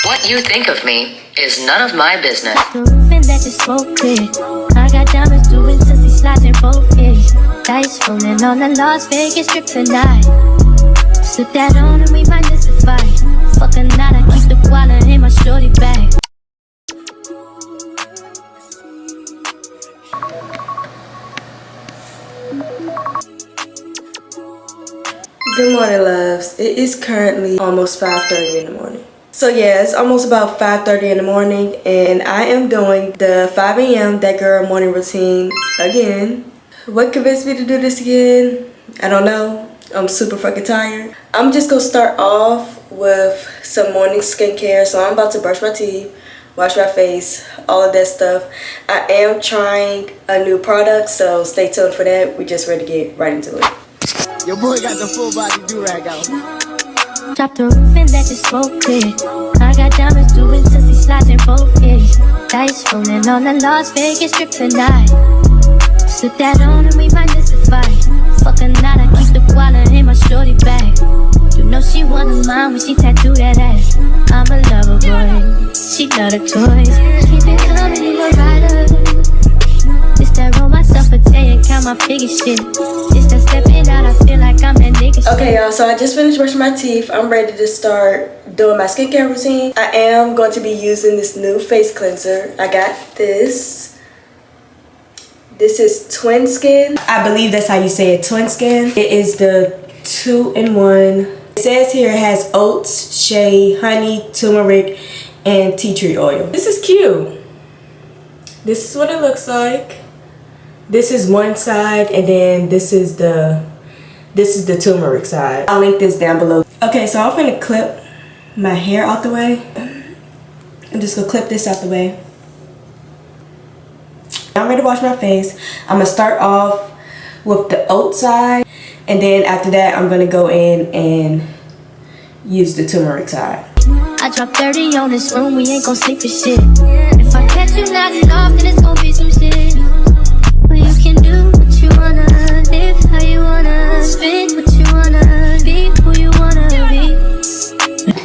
What you think of me is none of my business. The roofing that you smoke clear. I got diamonds doing sissy slides in both ears. Dice rolling on the Las Vegas strip tonight. Slip that on and we might miss the fight. Fuck a night, I keep the wallet in my shorty bag. Good morning, loves. It is currently almost 5:30 in the morning. So yeah, it's almost about 5:30 in the morning and I am doing the 5 a.m. that girl morning routine again. What convinced me to do this again? I don't know. I'm super fucking tired. I'm just gonna start off with some morning skincare. So I'm about to brush my teeth, wash my face, all of that stuff. I am trying a new product, so stay tuned for that. We just ready to get right into it. Your boy got the full body do-rag out. Drop the roof and let you smoke clear. I got diamonds doing sissy slides in both ears. Dice rolling on the Las Vegas strip tonight. Slip that on and we might miss the fight. Fuck a night, I keep the wallet in my shorty bag. You know she wanna mine when she tattoo that ass. I'm a lover boy, she love the toys. Keep it coming in a rider. This that roll myself a day and count my figure shit. This that stepping out, I feel like I'm that nigga shit. Okay, y'all, so I just finished brushing my teeth. I'm ready to start doing my skincare routine. I am going to be using this new face cleanser. I got this. This is Twin Skin. I believe that's how you say it, Twin Skin. It is the 2-in-1. It says here it has oats, shea, honey, turmeric, and tea tree oil. This is cute. This is what it looks like. This is one side, and then this is the turmeric side. I'll link this down below. Okay, so I'm gonna clip my hair out the way. I'm just gonna clip this out the way. I'm ready to wash my face. I'm gonna start off with the oat side, and then after that, I'm gonna go in and use the turmeric side. I dropped 30 on this room, we ain't gon' sleep for shit. If I catch you not enough, then it's gon' be some shit. Well, you can do what you wanna, live how you wanna, spit what you wanna, be who you wanna be.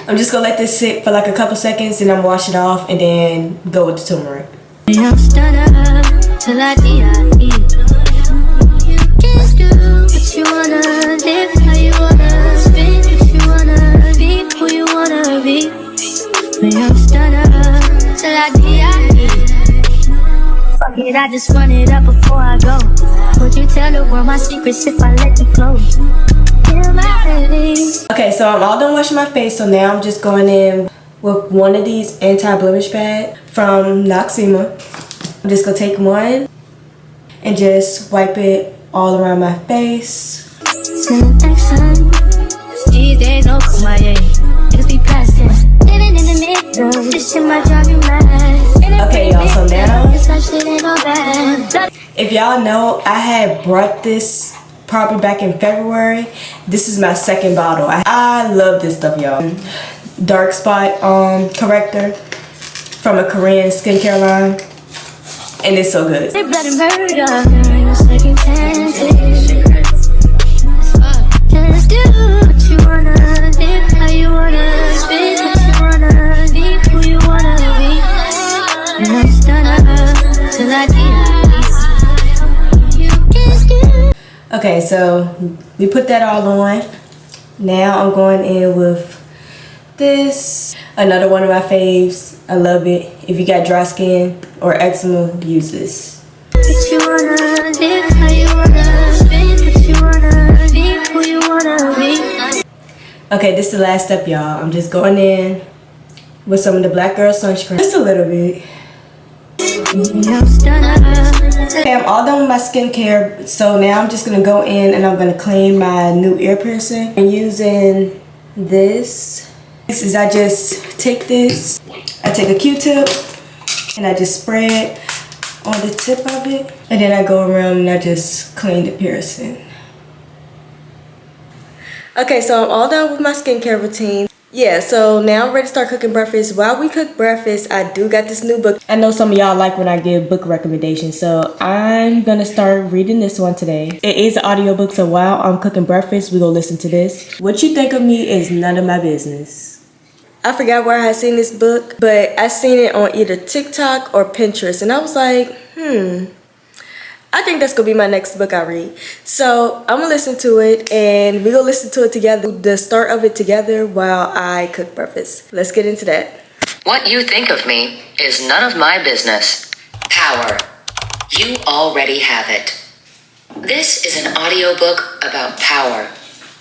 I'm just gonna let this sit for like a couple seconds, and I'm gonna wash it off, and then go with the turmeric. I'm stunner till I die. You can do what you wanna, live how you wanna, spit what you wanna, be who you wanna be. I'm stunner till I die. Fuck it, I just run it up before I go. Would you tell the world my secrets if I let you close? Okay, so I'm all done washing my face, so now I'm just going in with one of these anti-blemish pads from Noxema. I'm just gonna take one and just wipe it all around my face. These days no kumaye, niggas be plastic. Living in the middle, this shit might drive you mad. Okay, y'all, so now, if y'all know, I had brought this probably back in February. This is my second bottle. I love this stuff, y'all. Dark spot corrector from a Korean skincare line, and it's so good. Just do what you wanna, live how you wanna, spit what you wanna, be who you wanna be. And I'm stunner till I die. Okay, so we put that all on. Now I'm going in with this, another one of my faves. I love it. If you got dry skin or eczema, use this. What you wanna, live how you wanna, spit what you wanna, be who you wanna be. Okay, this is the last step, y'all. I'm just going in with some of the Black Girl sunscreen, just a little bit. Okay, I'm all done with my skincare, so now I'm just gonna go in and I'm gonna clean my new ear piercing. I'm using this. This is, I just take this, I take a Q-tip and I just spray it on the tip of it, and then I go around and I just clean the piercing. Okay, so I'm all done with my skincare routine. Yeah, so now I'm ready to start cooking breakfast. While we cook breakfast, I do got this new book. I know some of y'all like when I give book recommendations, so I'm gonna start reading this one today. It is an audiobook, so while I'm cooking breakfast, we're gonna listen to this. What you think of me is none of my business. I forgot where I had seen this book, but I seen it on either TikTok or Pinterest, and I was like, I think that's gonna be my next book I read. So I'm gonna listen to it, and we're gonna listen to it together, the start of it together, while I cook breakfast. Let's get into that. What you think of me is none of my business. Power. You already have it. This is an audiobook about power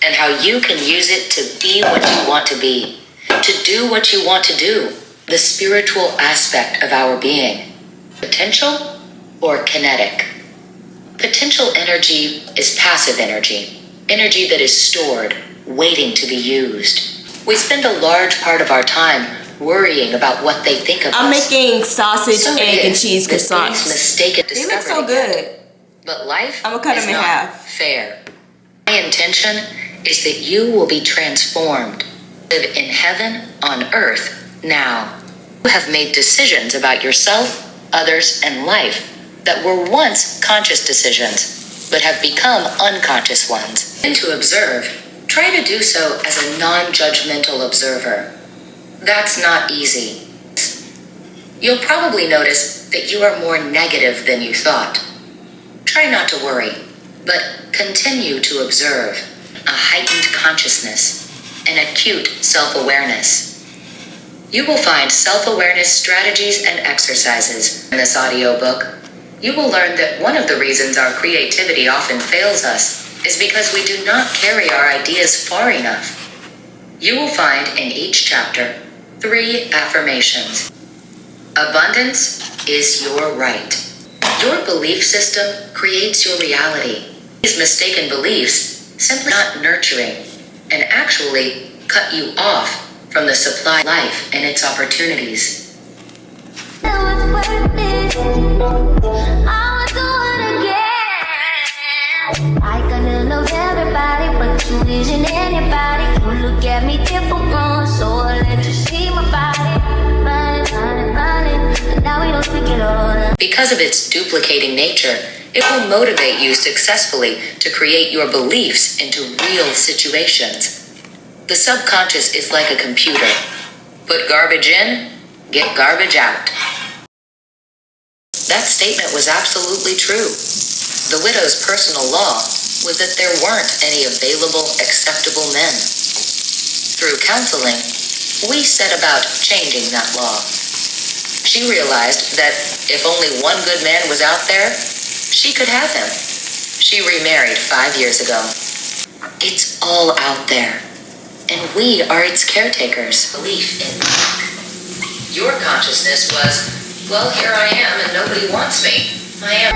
and how you can use it to be what you want to be, to do what you want to do, the spiritual aspect of our being. Potential or kinetic? Potential energy is passive energy, energy that is stored, waiting to be used. We spend a large part of our time worrying about what they think of us. I'm making sausage, egg, and cheese croissants. Mistaken They look so good. But life I'm gonna cut is them in not half. fair. My intention is that you will be transformed, live in heaven on earth now. You have made decisions about yourself, others, and life that were once conscious decisions, but have become unconscious ones. And to observe, try to do so as a non-judgmental observer. That's not easy. You'll probably notice that you are more negative than you thought. Try not to worry, but continue to observe a heightened consciousness, an acute self-awareness. You will find self-awareness strategies and exercises in this audiobook. You will learn that one of the reasons our creativity often fails us is because we do not carry our ideas far enough. You will find in each chapter 3 affirmations. Abundance is your right. Your belief system creates your reality. These mistaken beliefs simply not nurturing and actually cut you off from the supply of life and its opportunities. I kinda love everybody, but you isn't anybody. You look at me different, so I let you see my body. And now we don't speak at all. Because of its duplicating nature, it will motivate you successfully to create your beliefs into real situations. The subconscious is like a computer. Put garbage in, get garbage out. That statement was absolutely true. The widow's personal law was that there weren't any available, acceptable men. Through counseling, we set about changing that law. She realized that if only one good man was out there, she could have him. She remarried 5 years ago. It's all out there, and we are its caretakers. Belief in luck. Your consciousness was, well, here I am and nobody wants me. I am.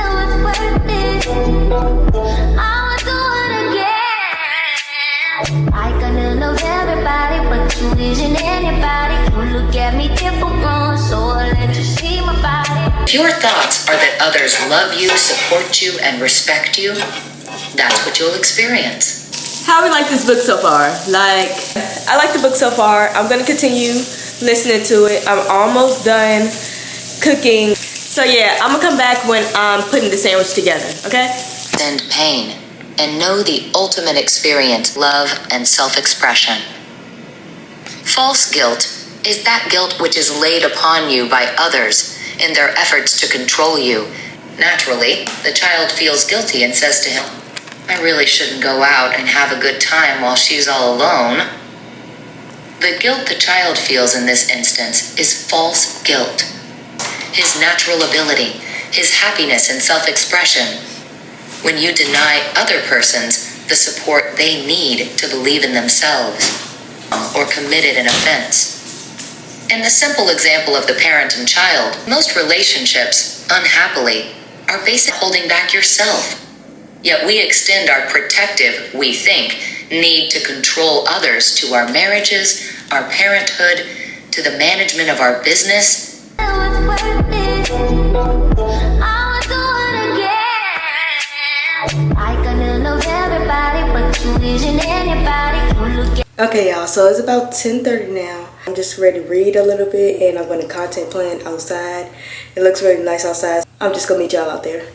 I kinda love everybody, but you isn't anybody. You look at me different, so I let you see my body. If your thoughts are that others love you, support you, and respect you, that's what you'll experience. How we like this book so far? I like the book so far. I'm gonna continue listening to it. I'm almost done cooking. So yeah, I'm gonna come back when I'm putting the sandwich together, okay? And pain, and know the ultimate experience, love and self-expression. False guilt is that guilt which is laid upon you by others in their efforts to control you. Naturally, the child feels guilty and says to him, I really shouldn't go out and have a good time while she's all alone. The guilt the child feels in this instance is false guilt. His natural ability, his happiness and self-expression. When you deny other persons the support they need to believe in themselves or committed an offense. In the simple example of the parent and child, most relationships, unhappily, are basically holding back yourself. Yet we extend our protective, we think, need to control others to our marriages, our parenthood, to the management of our business. Okay, y'all, so it's about 10:30 now. I'm just ready to read a little bit, and I'm going to content plan outside. It looks really nice outside. I'm just going to meet y'all out there.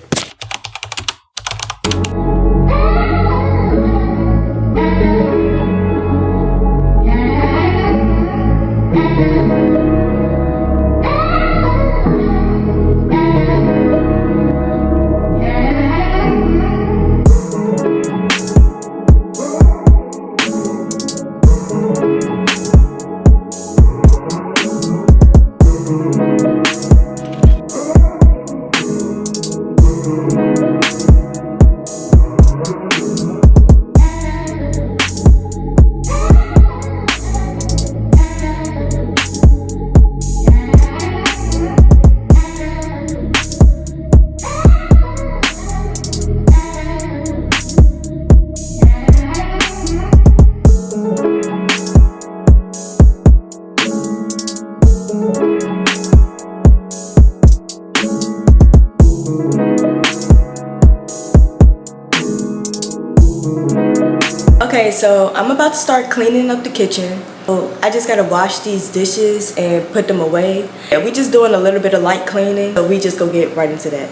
so I'm about to start cleaning up the kitchen. Oh, I just gotta wash these dishes and put them away. Yeah, we just doing a little bit of light cleaning, so we just go get right into that.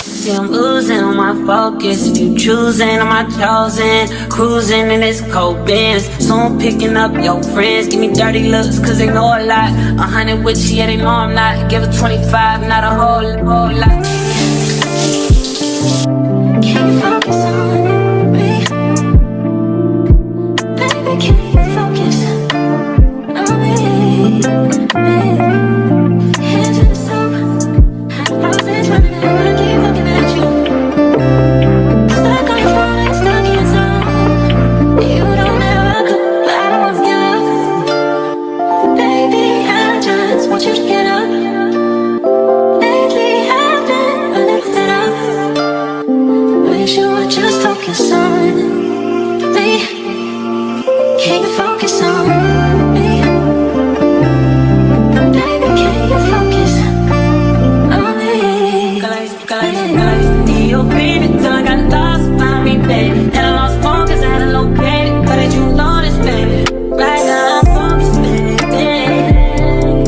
See, I'm losing on my focus. If you choosing, am I chosen? Cruising in this cold Benz. Soon picking up your friends. Give me dirty looks, cause they know a lot. 100 with you, yeah, they know I'm not. Give it 25, not a whole lot. Can you focus on me? Baby, can you focus on me? Hands in the soap, roses running out, I keep looking at you. Stuck on your phone, like stuck in zone. You don't ever come out of your love. Baby, I just want you to get up. Lately I've been a little fed up. Wish you would just focus on me. Can you focus on me? Baby, can you focus on me? Need your baby till I got lost, find me, baby. And I lost focus, I had to locate it. But did you notice, baby? Right now I'm focused, baby.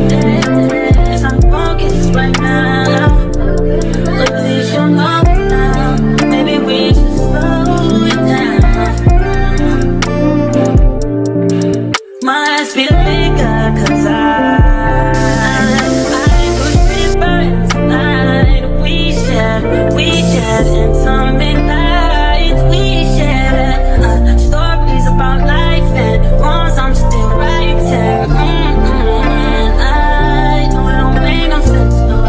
Yes, I'm focused right now. Look at this, you know it now. Maybe we should slow it down. My eyes feel bigger, cause I push me buttons tonight. We shared intimate nights. We shared stories about life and wrongs I'm still writing. I know it don't make no sense, no, I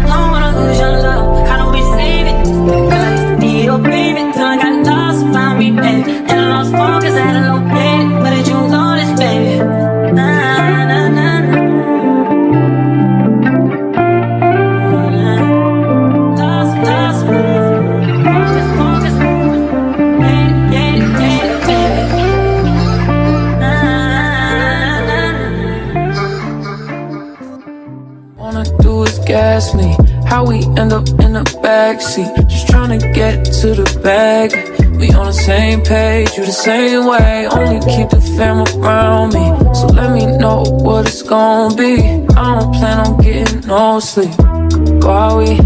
don't wanna lose your love. How do we save it? Cause need your baby till I got lost, found me, baby. And I lost focus, I had to locate it. But did you notice, baby? Wanna do is gas me. How we end up in the backseat, just tryna get to the bag. We on the same page, you the same way. Only keep the fam around me, so let me know what it's gon' be. I don't plan on getting no sleep while we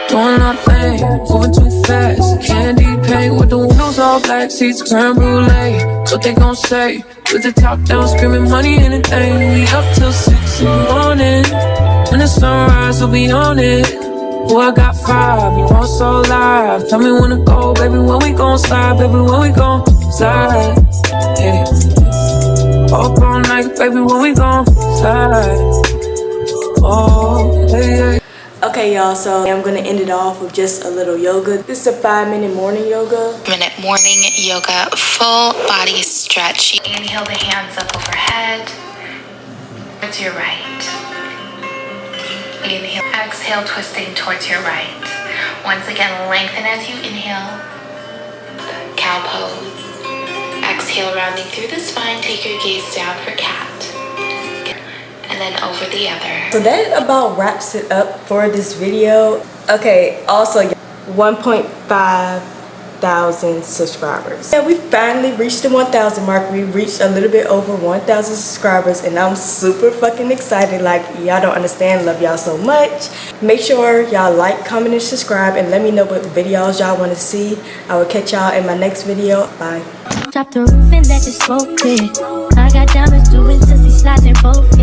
doing our thing, moving too fast. Candy paint with the windows all black, seats creme brulee. What they gon' say? With the top down, screaming money, anything. We up till 6 in the morning. When the sunrise, we'll be on it. Oh, I got 5, you know it's so live. Tell me when to go, baby, when we gon' slide. Baby, when we gon' slide, yeah. Up all night, baby, when we gon' slide. Oh, hey, hey. Okay, y'all, so I'm gonna end it off with just a little yoga. This is a 5-minute morning yoga. Minute morning yoga, full body stretch. Inhale the hands up overhead towards your right. Inhale, exhale, twisting towards your right. Once again, lengthen as you inhale. Cow pose. Exhale, rounding through the spine. Take your gaze down for cat. And then over the other. So that about wraps it up for this video. Okay, also 1.5 thousand subscribers. Yeah, we finally reached the 1,000 mark. We reached a little bit over 1,000 subscribers and I'm super fucking excited. Like, y'all don't understand. Love y'all so much. Make sure y'all like, comment, and subscribe, and let me know what videos y'all want to see. I will catch y'all in my next video. Bye. Drop the roof and let the smoke clear. I got diamonds doing sissy slides in both